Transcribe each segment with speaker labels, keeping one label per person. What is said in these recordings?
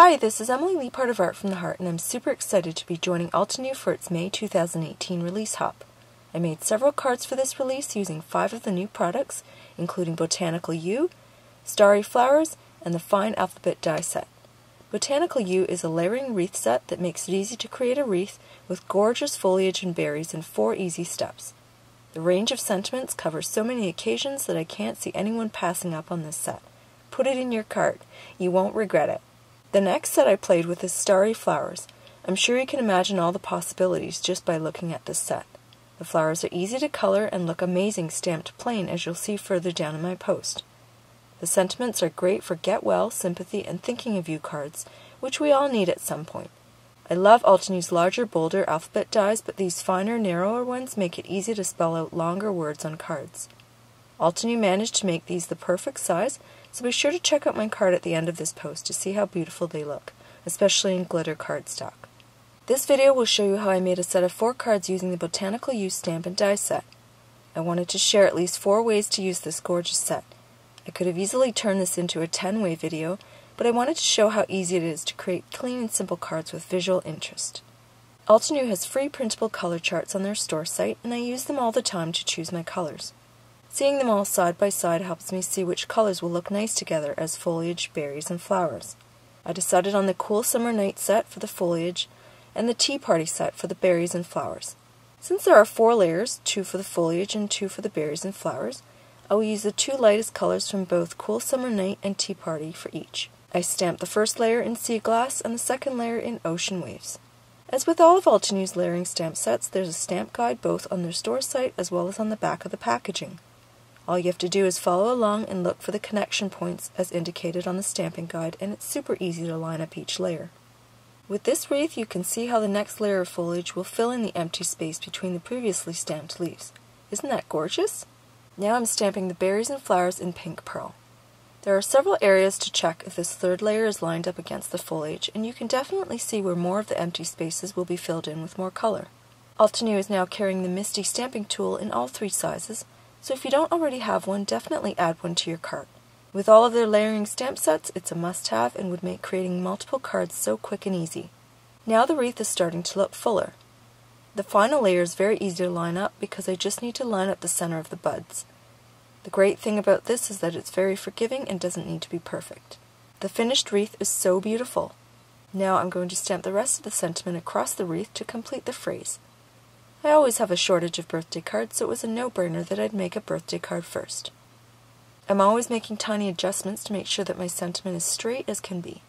Speaker 1: Hi, this is Emily Leiphart of Art from the Heart, and I'm super excited to be joining Altenew for its May 2018 release hop. I made several cards for this release using 5 of the new products, including Botanical You, Starry flowers, and the Fine Alphabet die set. Botanical You is a layering wreath set that makes it easy to create a wreath with gorgeous foliage and berries in 4 easy steps. The range of sentiments covers so many occasions that I can't see anyone passing up on this set. Put it in your cart. You won't regret it. The next set I played with is Starry flowers. I'm sure you can imagine all the possibilities just by looking at this set. The flowers are easy to color and look amazing stamped plain, as you'll see further down in my post. The sentiments are great for get well, sympathy, and thinking of you cards, which we all need at some point. I love Altenew's larger, bolder alphabet dies, but these finer, narrower ones make it easy to spell out longer words on cards. Altenew managed to make these the perfect size, so be sure to check out my card at the end of this post to see how beautiful they look, especially in glitter cardstock. This video will show you how I made a set of 4 cards using the Botanical You stamp and die set. I wanted to share at least 4 ways to use this gorgeous set. I could have easily turned this into a 10-way video, but I wanted to show how easy it is to create clean and simple cards with visual interest. Altenew has free printable color charts on their store site, and I use them all the time to choose my colors. Seeing them all side by side helps me see which colors will look nice together as foliage, berries, and flowers. I decided on the Cool Summer Night set for the foliage and the Tea Party set for the berries and flowers. Since there are 4 layers, 2 for the foliage and 2 for the berries and flowers, I will use the 2 lightest colors from both Cool Summer Night and Tea Party for each. I stamped the first layer in Sea Glass and the second layer in Ocean Waves. As with all of Altenew's layering stamp sets, there's a stamp guide both on their store site as well as on the back of the packaging. All you have to do is follow along and look for the connection points as indicated on the stamping guide, and it's super easy to line up each layer. With this wreath, you can see how the next layer of foliage will fill in the empty space between the previously stamped leaves. Isn't that gorgeous? Now I'm stamping the berries and flowers in pink pearl. There are several areas to check if this third layer is lined up against the foliage, and you can definitely see where more of the empty spaces will be filled in with more color. Altenew is now carrying the Misty stamping tool in all 3 sizes, so if you don't already have one, definitely add one to your cart. With all of their layering stamp sets, it's a must-have and would make creating multiple cards so quick and easy. Now the wreath is starting to look fuller. The final layer is very easy to line up because I just need to line up the center of the buds. The great thing about this is that it's very forgiving and doesn't need to be perfect. The finished wreath is so beautiful. Now I'm going to stamp the rest of the sentiment across the wreath to complete the phrase. I always have a shortage of birthday cards, so it was a no-brainer that I'd make a birthday card first. I'm always making tiny adjustments to make sure that my sentiment is straight as can be.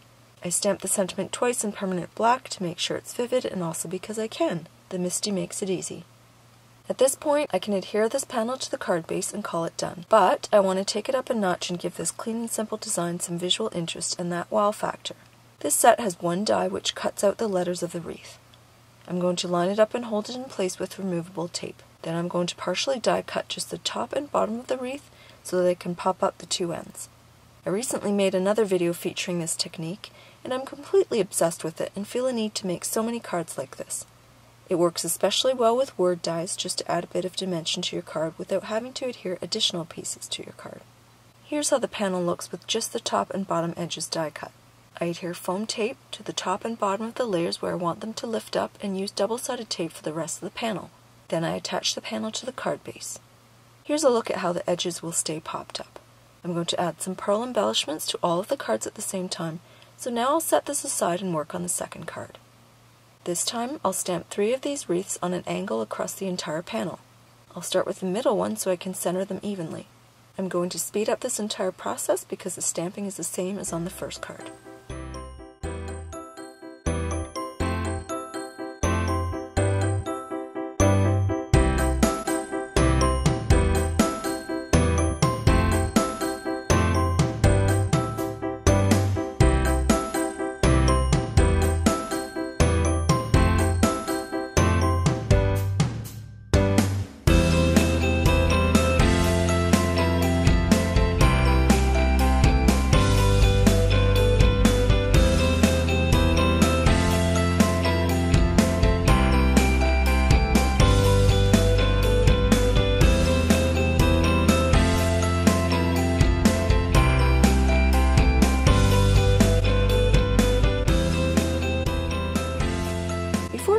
Speaker 1: I stamped the sentiment twice in permanent black to make sure it's vivid, and also because I can. The Misty makes it easy. At this point, I can adhere this panel to the card base and call it done. But I want to take it up a notch and give this clean and simple design some visual interest and that wow factor. This set has 1 die which cuts out the letters of the wreath. I'm going to line it up and hold it in place with removable tape. Then I'm going to partially die cut just the top and bottom of the wreath so that I can pop up the 2 ends. I recently made another video featuring this technique, and I'm completely obsessed with it and feel a need to make so many cards like this. It works especially well with word dies just to add a bit of dimension to your card without having to adhere additional pieces to your card. Here's how the panel looks with just the top and bottom edges die cut. I adhere foam tape to the top and bottom of the layers where I want them to lift up and use double-sided tape for the rest of the panel. Then I attach the panel to the card base. Here's a look at how the edges will stay popped up. I'm going to add some pearl embellishments to all of the cards at the same time, so now I'll set this aside and work on the second card. This time I'll stamp 3 of these wreaths on an angle across the entire panel. I'll start with the middle one so I can center them evenly. I'm going to speed up this entire process because the stamping is the same as on the first card.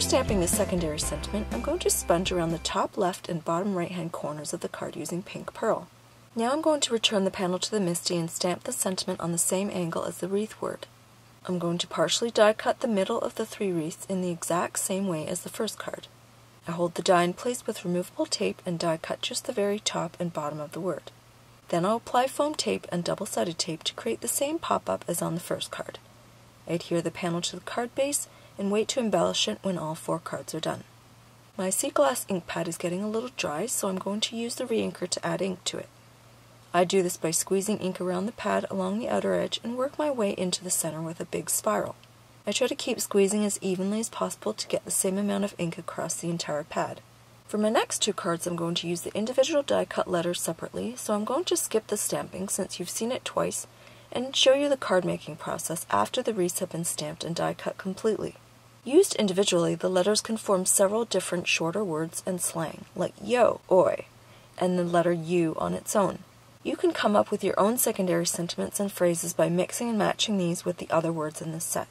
Speaker 1: Before stamping the secondary sentiment, I'm going to sponge around the top left and bottom right hand corners of the card using pink pearl. Now I'm going to return the panel to the MISTI and stamp the sentiment on the same angle as the wreath word. I'm going to partially die cut the middle of the 3 wreaths in the exact same way as the first card. I hold the die in place with removable tape and die cut just the very top and bottom of the word. Then I'll apply foam tape and double-sided tape to create the same pop-up as on the first card. I adhere the panel to the card base and wait to embellish it when all 4 cards are done. My sea glass ink pad is getting a little dry, so I'm going to use the re-inker to add ink to it. I do this by squeezing ink around the pad along the outer edge and work my way into the center with a big spiral. I try to keep squeezing as evenly as possible to get the same amount of ink across the entire pad. For my next 2 cards, I'm going to use the individual die cut letters separately, so I'm going to skip the stamping since you've seen it twice and show you the card making process after the wreaths have been stamped and die cut completely. Used individually, the letters can form several different shorter words and slang, like yo, oi, and the letter U on its own. You can come up with your own secondary sentiments and phrases by mixing and matching these with the other words in this set.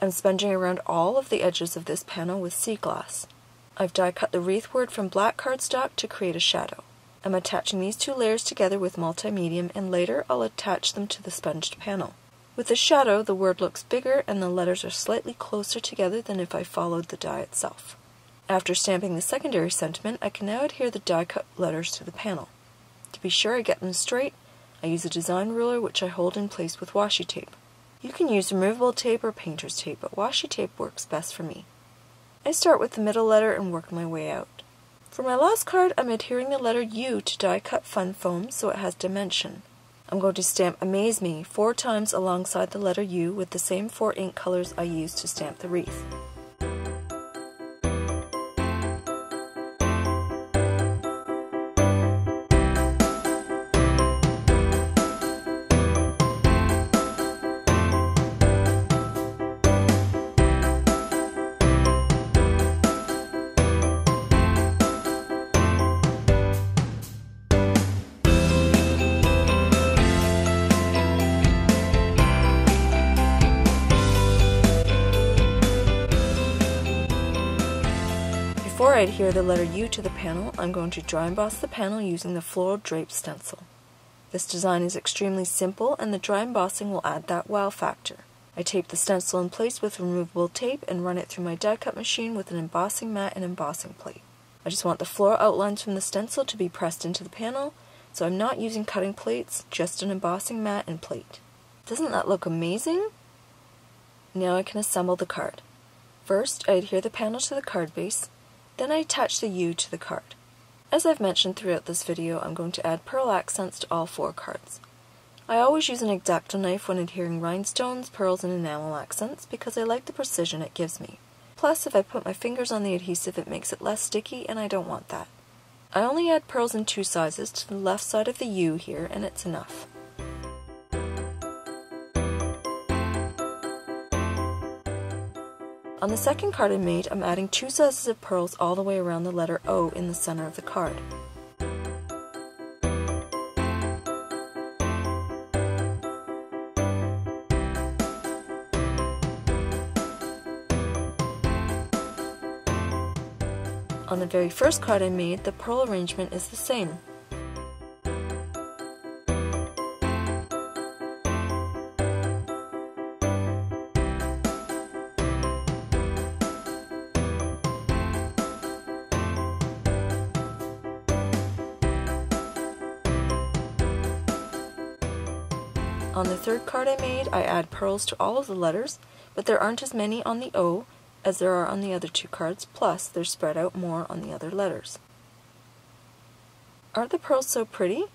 Speaker 1: I'm sponging around all of the edges of this panel with sea glass. I've die cut the wreath word from black cardstock to create a shadow. I'm attaching these 2 layers together with multi-medium, and later I'll attach them to the sponged panel. With the shadow, the word looks bigger and the letters are slightly closer together than if I followed the die itself. After stamping the secondary sentiment, I can now adhere the die cut letters to the panel. To be sure I get them straight, I use a design ruler which I hold in place with washi tape. You can use removable tape or painter's tape, but washi tape works best for me. I start with the middle letter and work my way out. For my last card, I'm adhering the letter U to die cut fun foam so it has dimension. I'm going to stamp Amaze Me 4 times alongside the letter U with the same 4 ink colors I used to stamp the wreath. Before I adhere the letter U to the panel, I'm going to dry emboss the panel using the Floral Drape stencil. This design is extremely simple and the dry embossing will add that wow factor. I tape the stencil in place with removable tape and run it through my die cut machine with an embossing mat and embossing plate. I just want the floral outlines from the stencil to be pressed into the panel, so I'm not using cutting plates, just an embossing mat and plate. Doesn't that look amazing? Now I can assemble the card. First, I adhere the panel to the card base, then I attach the U to the card. As I've mentioned throughout this video, I'm going to add pearl accents to all 4 cards. I always use an X-Acto knife when adhering rhinestones, pearls, and enamel accents because I like the precision it gives me. Plus, if I put my fingers on the adhesive, it makes it less sticky, and I don't want that. I only add pearls in 2 sizes to the left side of the U here, and it's enough. On the second card I made, I'm adding 2 sizes of pearls all the way around the letter O in the center of the card. On the very first card I made, the pearl arrangement is the same. On the third card I made, I add pearls to all of the letters, but there aren't as many on the O as there are on the other 2 cards, plus they're spread out more on the other letters. Aren't the pearls so pretty?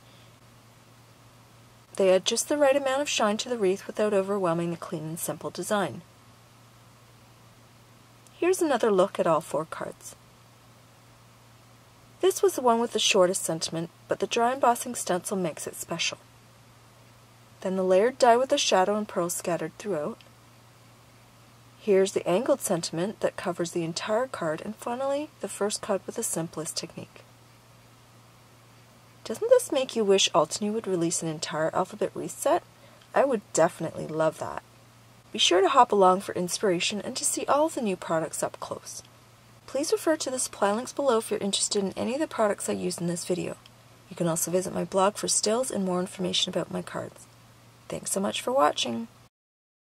Speaker 1: They add just the right amount of shine to the wreath without overwhelming the clean and simple design. Here's another look at all 4 cards. This was the one with the shortest sentiment, but the dry embossing stencil makes it special. Then the layered die with the shadow and pearls scattered throughout. Here's the angled sentiment that covers the entire card, and finally, the first card with the simplest technique. Doesn't this make you wish Altenew would release an entire alphabet wreath set? I would definitely love that. Be sure to hop along for inspiration and to see all of the new products up close. Please refer to the supply links below if you're interested in any of the products I used in this video. You can also visit my blog for stills and more information about my cards. Thanks so much for watching.